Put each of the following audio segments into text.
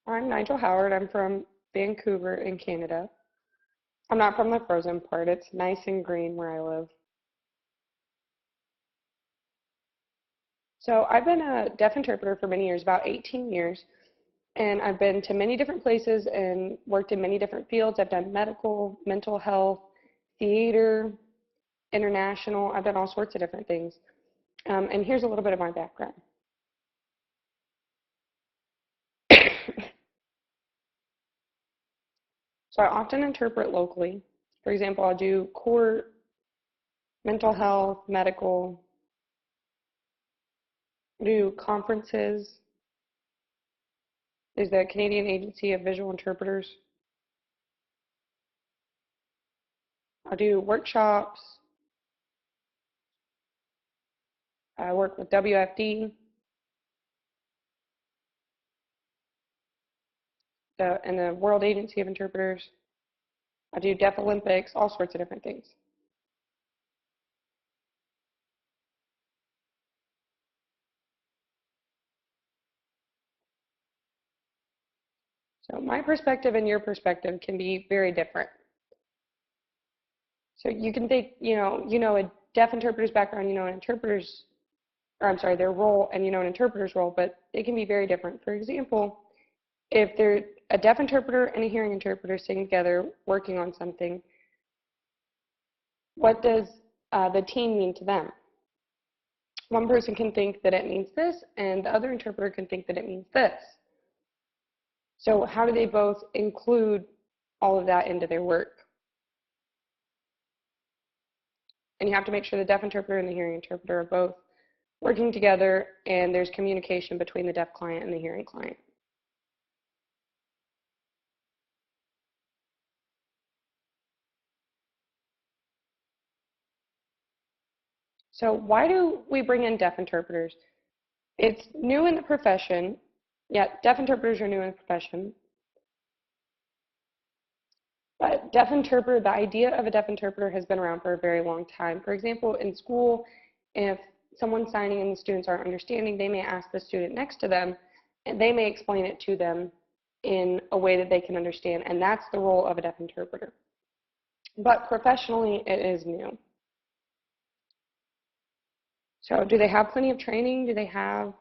I'm Nigel Howard. I'm from Vancouver in Canada. I'm not from the frozen part. It's nice and green where I live. So I've been a deaf interpreter for many years, about 18 years, and I've been to many different places and worked in many different fields. I've done medical, mental health, theater, international. I've done all sorts of different things. And here's a little bit of my background. So I often interpret locally. For example, I'll do court, mental health, medical, do conferences. There's the Canadian Agency of Visual Interpreters. I do workshops. I work with WFD and the World Agency of Interpreters. I do Deaf Olympics, all sorts of different things. So my perspective and your perspective can be very different. So you can think, a deaf interpreter's background, an interpreter's, or I'm sorry, their role, and an interpreter's role, but they can be very different. For example, if they're a deaf interpreter and a hearing interpreter sitting together working on something, what does the team mean to them? One person can think that it means this, and the other interpreter can think that it means this. So how do they both include all of that into their work? And you have to make sure the deaf interpreter and the hearing interpreter are both working together, and there's communication between the deaf client and the hearing client. So why do we bring in deaf interpreters? It's new in the profession. Yeah, deaf interpreters are new in the profession. But deaf interpreter, the idea of a deaf interpreter has been around for a very long time. For example, in school, if someone's signing and the students aren't understanding, they may ask the student next to them, and they may explain it to them in a way that they can understand, and that's the role of a deaf interpreter. But professionally, it is new. So do they have plenty of training? Do they have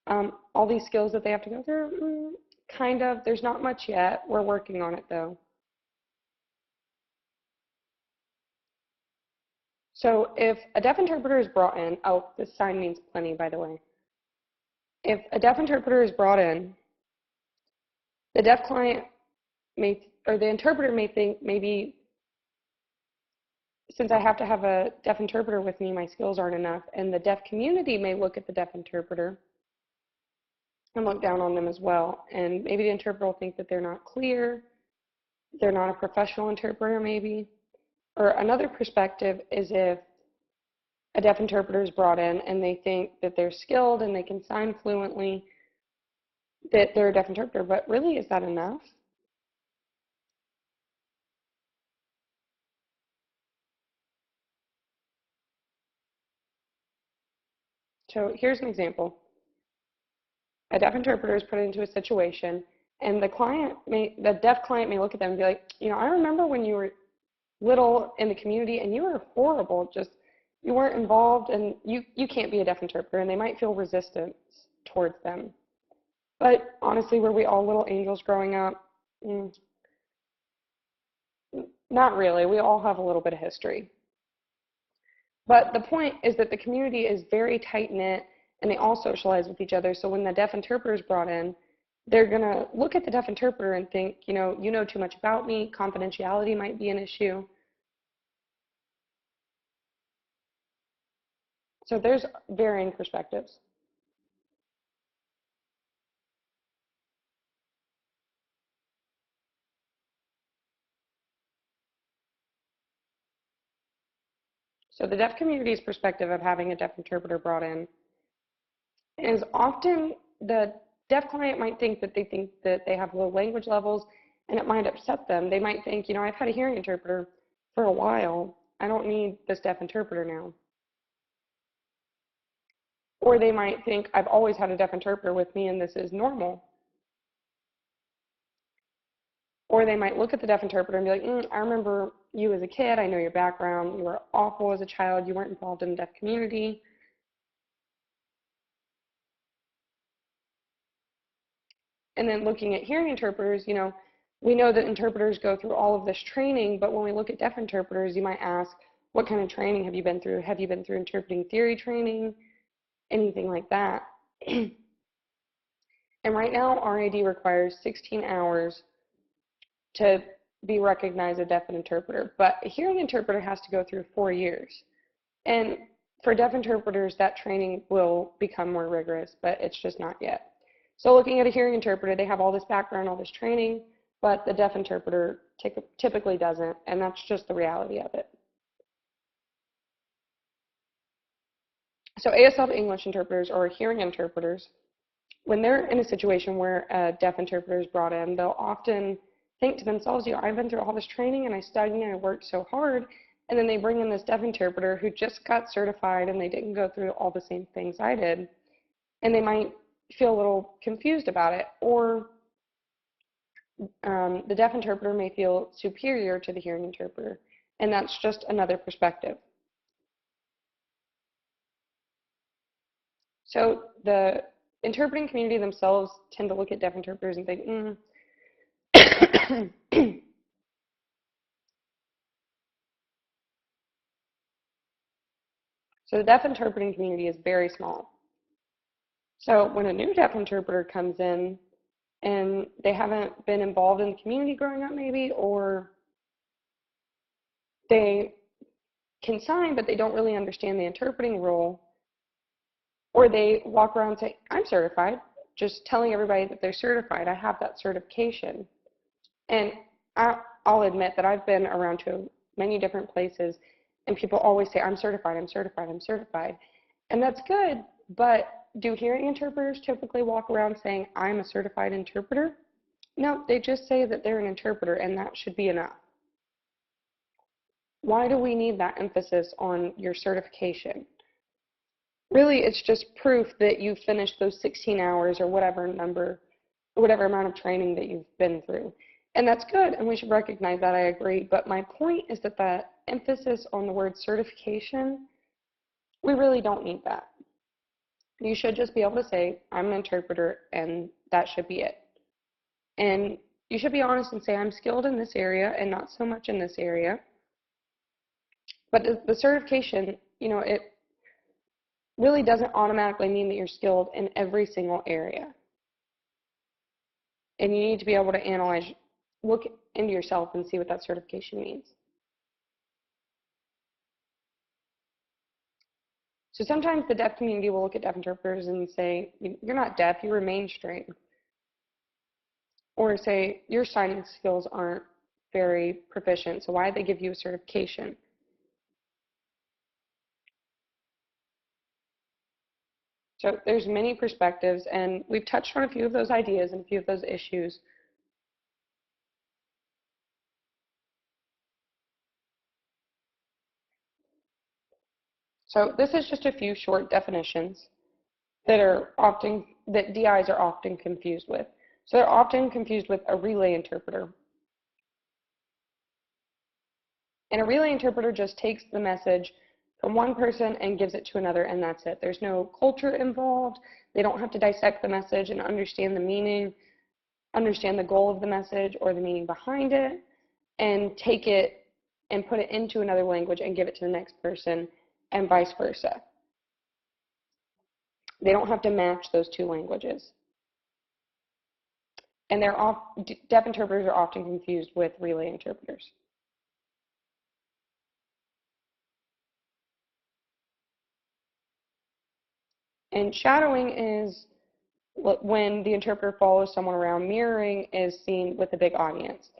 all these skills that they have to go through? Kind of. There's not much yet. We're working on it, though. So if a deaf interpreter is brought in, oh, this sign means plenty, by the way. If a deaf interpreter is brought in, the deaf client may, or the interpreter may think maybe since I have to have a deaf interpreter with me, my skills aren't enough. And the deaf community may look at the deaf interpreter and look down on them as well. And maybe the interpreter will think that they're not clear, they're not a professional interpreter maybe. Or another perspective is if a deaf interpreter is brought in and they think that they're skilled and they can sign fluently, that they're a deaf interpreter, but really, is that enough? So here's an example. A deaf interpreter is put into a situation, and the deaf client may look at them and be like, I remember when you were little in the community and you were horrible, just you weren't involved, and you can't be a deaf interpreter, and they might feel resistance towards them. But honestly, were we all little angels growing up? Not really. We all have a little bit of history. But the point is that the community is very tight-knit, and they all socialize with each other. So when the deaf interpreter is brought in, they're going to look at the deaf interpreter and think, you know too much about me. Confidentiality might be an issue. So there's varying perspectives. So the deaf community's perspective of having a deaf interpreter brought in is often the deaf client might think that they have low language levels, and it might upset them. They might think, I've had a hearing interpreter for a while. I don't need this deaf interpreter now. Or they might think, I've always had a deaf interpreter with me and this is normal. Or they might look at the deaf interpreter and be like, I remember you as a kid, I know your background, you were awful as a child, you weren't involved in the deaf community. And then looking at hearing interpreters, we know that interpreters go through all of this training, but when we look at deaf interpreters, you might ask, what kind of training have you been through? Have you been through interpreting theory training? Anything like that? And right now, RAD requires 16 hours to be recognized as a deaf interpreter, but a hearing interpreter has to go through 4 years. And for deaf interpreters, that training will become more rigorous, but it's just not yet. So looking at a hearing interpreter, they have all this background, all this training, but the deaf interpreter typically doesn't, and that's just the reality of it. So ASL English interpreters or hearing interpreters, when they're in a situation where a deaf interpreter is brought in, they'll often think to themselves, I've been through all this training and I studied and I worked so hard, and then they bring in this deaf interpreter who just got certified and they didn't go through all the same things I did, and they might feel a little confused about it, or the deaf interpreter may feel superior to the hearing interpreter, and that's just another perspective. So the interpreting community themselves tend to look at deaf interpreters and think, So the deaf interpreting community is very small. So when a new deaf interpreter comes in and they haven't been involved in the community growing up maybe, or they can sign but they don't really understand the interpreting role, or they walk around and say, I'm certified, just telling everybody that they're certified, I have that certification. And I'll admit that I've been around to many different places and people always say, I'm certified, I'm certified, I'm certified. And that's good, but do hearing interpreters typically walk around saying, I'm a certified interpreter? No, they just say that they're an interpreter, and that should be enough. Why do we need that emphasis on your certification? Really, it's just proof that you've finished those 16 hours or whatever amount of training that you've been through. And that's good, and we should recognize that, I agree. But my point is that the emphasis on the word certification, we really don't need that. You should just be able to say, I'm an interpreter, and that should be it. And you should be honest and say, I'm skilled in this area and not so much in this area. But the certification, it really doesn't automatically mean that you're skilled in every single area. And you need to be able to analyze, look into yourself and see what that certification means. So sometimes the deaf community will look at deaf interpreters and say, you're not deaf, you were mainstream. Or say, your signing skills aren't very proficient, so why did they give you a certification? So there's many perspectives, and we've touched on a few of those ideas and a few of those issues. So this is just a few short definitions that DIs are often confused with. So they're often confused with a relay interpreter. And a relay interpreter just takes the message from one person and gives it to another, and that's it. There's no culture involved. They don't have to dissect the message and understand the meaning, understand the goal of the message or the meaning behind it, and take it and put it into another language and give it to the next person, and vice versa. They don't have to match those two languages. And deaf interpreters are often confused with relay interpreters. And shadowing is when the interpreter follows someone around. Mirroring is seen with a big audience.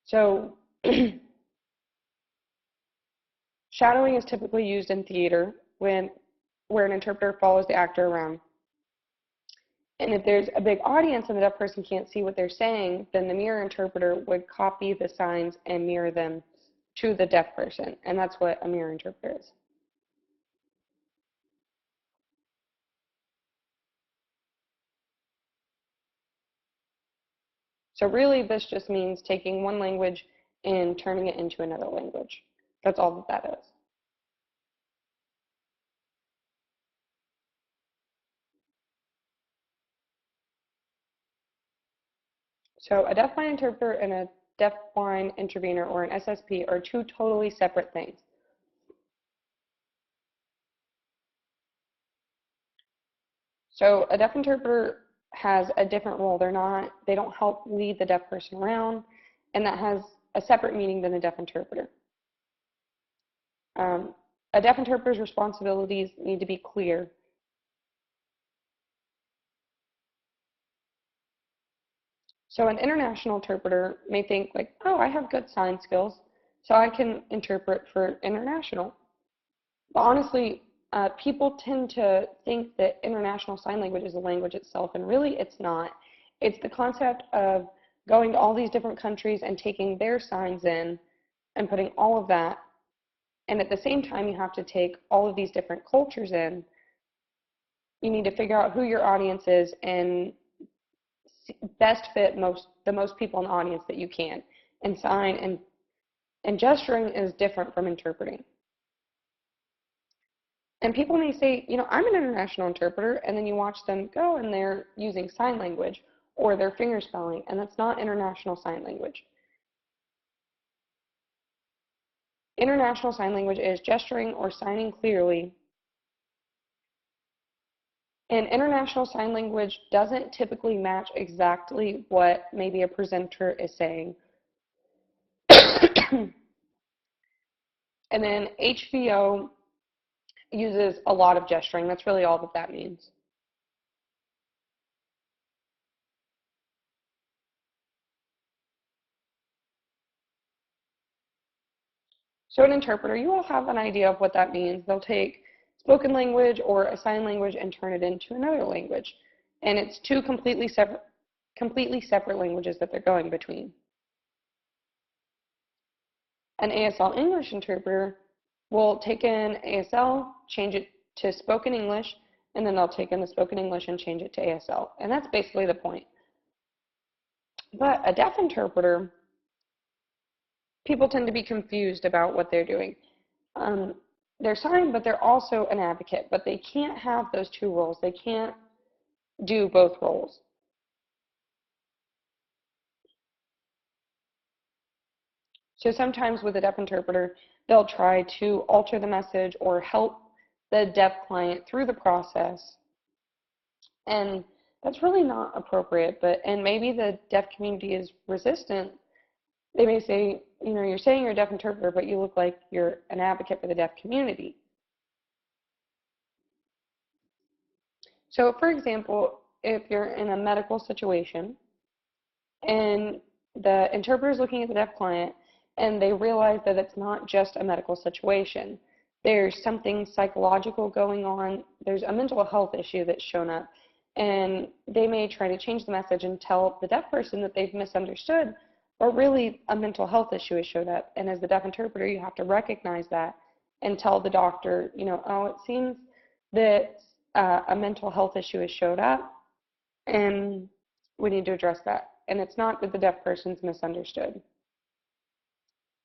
So shadowing is typically used in theater where an interpreter follows the actor around. And if there's a big audience and the deaf person can't see what they're saying, then the mirror interpreter would copy the signs and mirror them to the deaf person. And that's what a mirror interpreter is. So really, this just means taking one language and turning it into another language. That's all that is. So a deafblind interpreter and a deafblind intervener, or an SSP, are two totally separate things. So a deaf interpreter has a different role. They don't help lead the deaf person around, and that has a separate meaning than a deaf interpreter. A deaf interpreter's responsibilities need to be clear. So an international interpreter may think like, oh, I have good sign skills, so I can interpret for international. But honestly, people tend to think that international sign language is a language itself, and really it's not. It's the concept of going to all these different countries and taking their signs in and putting all of that. And at the same time, you have to take all of these different cultures in. You need to figure out who your audience is and best fit the most people in the audience that you can. And sign and gesturing is different from interpreting. And people may say, you know, I'm an international interpreter, and then you watch them go and they're using sign language or they're finger spelling, and that's not international sign language. International sign language is gesturing or signing clearly. And international sign language doesn't typically match exactly what maybe a presenter is saying. And then HVO uses a lot of gesturing. That's really all that that means. So an interpreter, you all have an idea of what that means. They'll take spoken language or a sign language and turn it into another language. And it's two completely separate languages that they're going between. An ASL English interpreter will take in ASL, change it to spoken English, and then they'll take in the spoken English and change it to ASL. And that's basically the point. But a deaf interpreter, people tend to be confused about what they're doing. They're sign, but they're also an advocate, but they can't have those two roles. They can't do both roles. So sometimes with a deaf interpreter, they'll try to alter the message or help the deaf client through the process. And that's really not appropriate, and maybe the deaf community is resistant. They may say, you know, you're saying you're a deaf interpreter, but you look like you're an advocate for the deaf community. So for example, if you're in a medical situation and the interpreter is looking at the deaf client and they realize that it's not just a medical situation, there's something psychological going on, there's a mental health issue that's shown up, and they may try to change the message and tell the deaf person that they've misunderstood, but really a mental health issue has showed up. And as the deaf interpreter, you have to recognize that and tell the doctor, you know, oh, it seems that a mental health issue has showed up, and we need to address that. And it's not that the deaf person's misunderstood.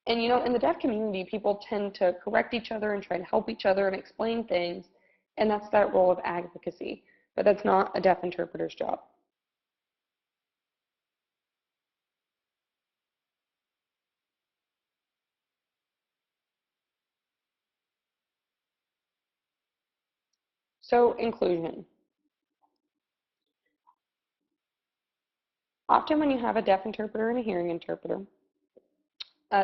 And you know, in the deaf community, people tend to correct each other and try to help each other and explain things, and that's that role of advocacy. But that's not a deaf interpreter's job. So inclusion. Often when you have a deaf interpreter and a hearing interpreter,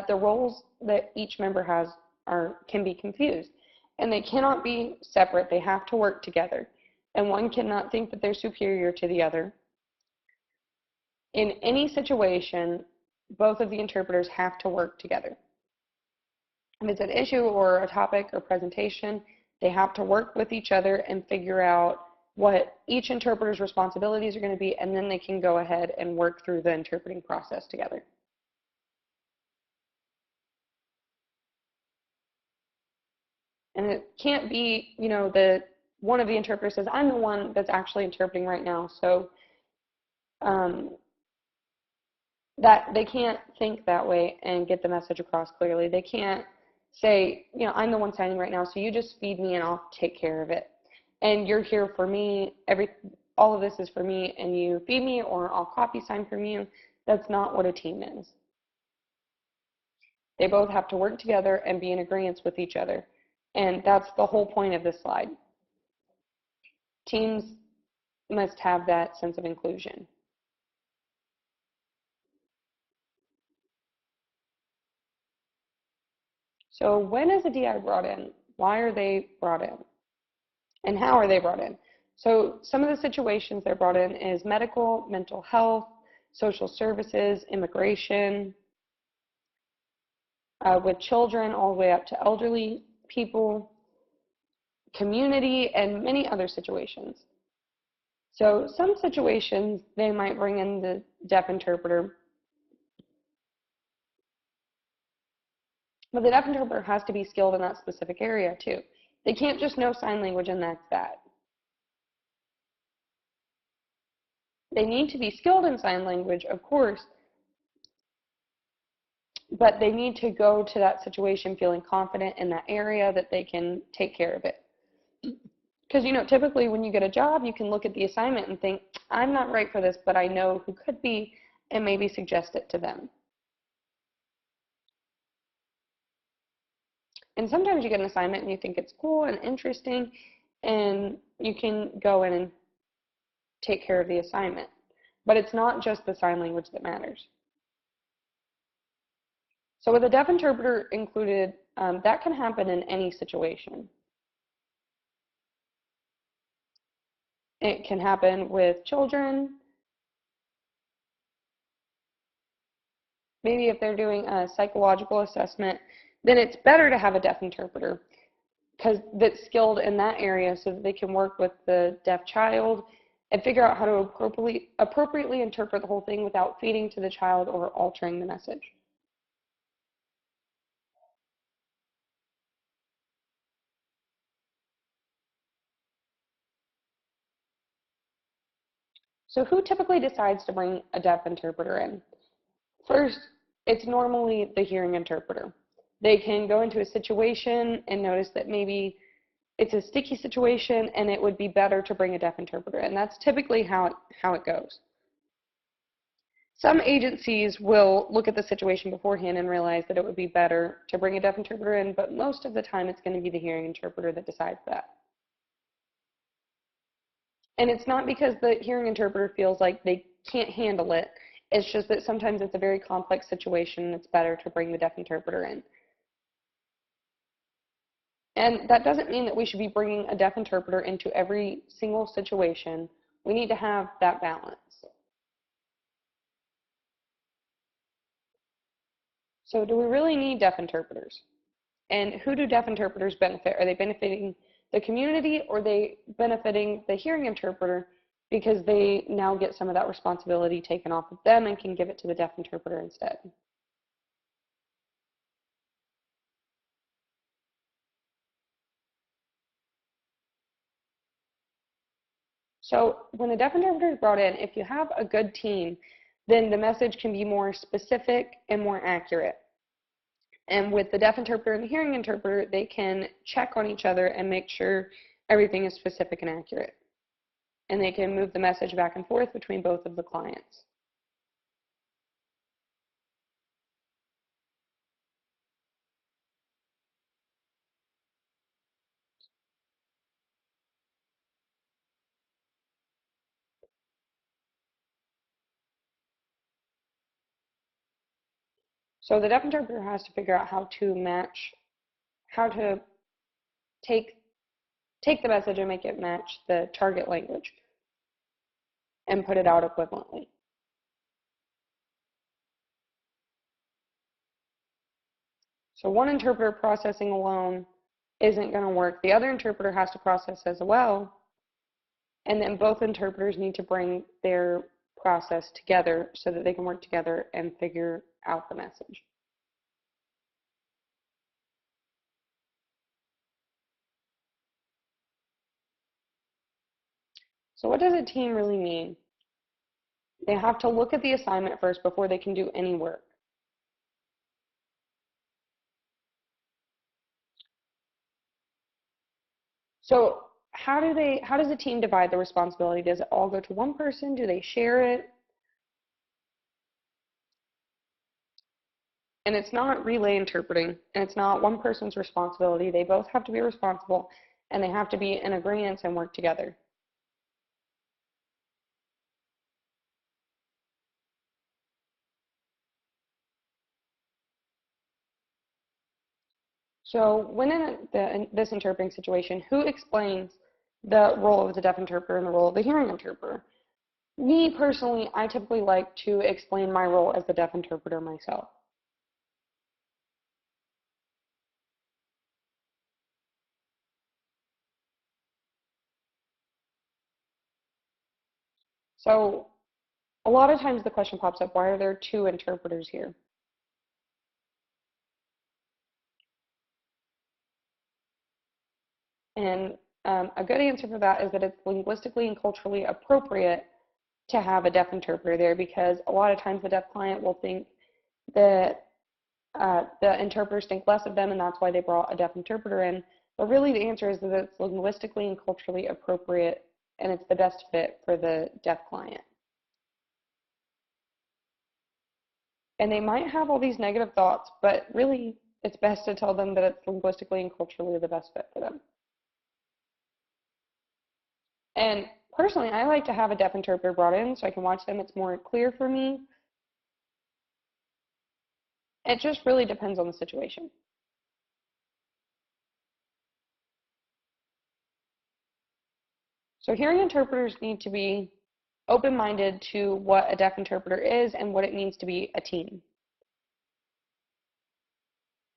the roles that each member has can be confused, and they cannot be separate. They have to work together, and one cannot think that they're superior to the other. In any situation, both of the interpreters have to work together. If it's an issue or a topic or presentation, they have to work with each other and figure out what each interpreter's responsibilities are going to be, and then they can go ahead and work through the interpreting process together. And it can't be, you know, one of the interpreters says, I'm the one that's actually interpreting right now, so that they can't think that way and get the message across clearly. They can't say, I'm the one signing right now, so you just feed me and I'll take care of it. And you're here for me, all of this is for me, and you feed me or I'll copy sign from you. That's not what a team is. They both have to work together and be in agreement with each other. And that's the whole point of this slide. Teams must have that sense of inclusion. So when is a DI brought in? Why are they brought in? And how are they brought in? So some of the situations they're brought in is medical, mental health, social services, immigration, with children all the way up to elderly people, community, and many other situations. So some situations, they might bring in the deaf interpreter, but the deaf interpreter has to be skilled in that specific area too. They can't just know sign language and that's that. They need to be skilled in sign language, of course, but they need to go to that situation feeling confident in that area that they can take care of it. Because, typically when you get a job, you can look at the assignment and think, I'm not right for this, but I know who could be, and maybe suggest it to them. And sometimes you get an assignment and you think it's cool and interesting, and you can go in and take care of the assignment. But it's not just the sign language that matters. So with a deaf interpreter included, that can happen in any situation. It can happen with children. Maybe if they're doing a psychological assessment, then it's better to have a deaf interpreter because that's skilled in that area so that they can work with the deaf child and figure out how to appropriately interpret the whole thing without feeding to the child or altering the message. So who typically decides to bring a deaf interpreter in? First, it's normally the hearing interpreter. They can go into a situation and notice that maybe it's a sticky situation and it would be better to bring a deaf interpreter in. That's typically how it goes. Some agencies will look at the situation beforehand and realize that it would be better to bring a deaf interpreter in, but most of the time it's going to be the hearing interpreter that decides that. And it's not because the hearing interpreter feels like they can't handle it. It's just that sometimes it's a very complex situation and it's better to bring the deaf interpreter in. And that doesn't mean that we should be bringing a deaf interpreter into every single situation. We need to have that balance. So do we really need deaf interpreters? And who do deaf interpreters benefit? Are they benefiting the community or are they benefiting the hearing interpreter because they now get some of that responsibility taken off of them and can give it to the deaf interpreter instead? So when the deaf interpreter is brought in, if you have a good team, then the message can be more specific and more accurate. And with the deaf interpreter and the hearing interpreter, they can check on each other and make sure everything is specific and accurate. And they can move the message back and forth between both of the clients. So the deaf interpreter has to figure out how to take the message and make it match the target language and put it out equivalently. So one interpreter processing alone isn't going to work. The other interpreter has to process as well, and then both interpreters need to bring their process together so that they can work together and figure out the message. So what does a team really mean? They have to look at the assignment first before they can do any work. So how does the team divide the responsibility? Does it all go to one person? Do they share it? And it's not relay interpreting, and it's not one person's responsibility. They both have to be responsible, and they have to be in agreement and work together. So when in this interpreting situation, who explains the role of the deaf interpreter and the role of the hearing interpreter? Me personally, I typically like to explain my role as the deaf interpreter myself. So a lot of times the question pops up, why are there two interpreters here? And a good answer for that is that it's linguistically and culturally appropriate to have a deaf interpreter there, because a lot of times the deaf client will think that the interpreters think less of them, and that's why they brought a deaf interpreter in. But really the answer is that it's linguistically and culturally appropriate, and it's the best fit for the deaf client. And they might have all these negative thoughts, but really it's best to tell them that it's linguistically and culturally the best fit for them. And personally, I like to have a deaf interpreter brought in so I can watch them. It's more clear for me. It just really depends on the situation. So hearing interpreters need to be open-minded to what a deaf interpreter is and what it means to be a team.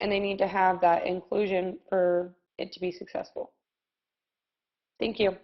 And they need to have that inclusion for it to be successful. Thank you.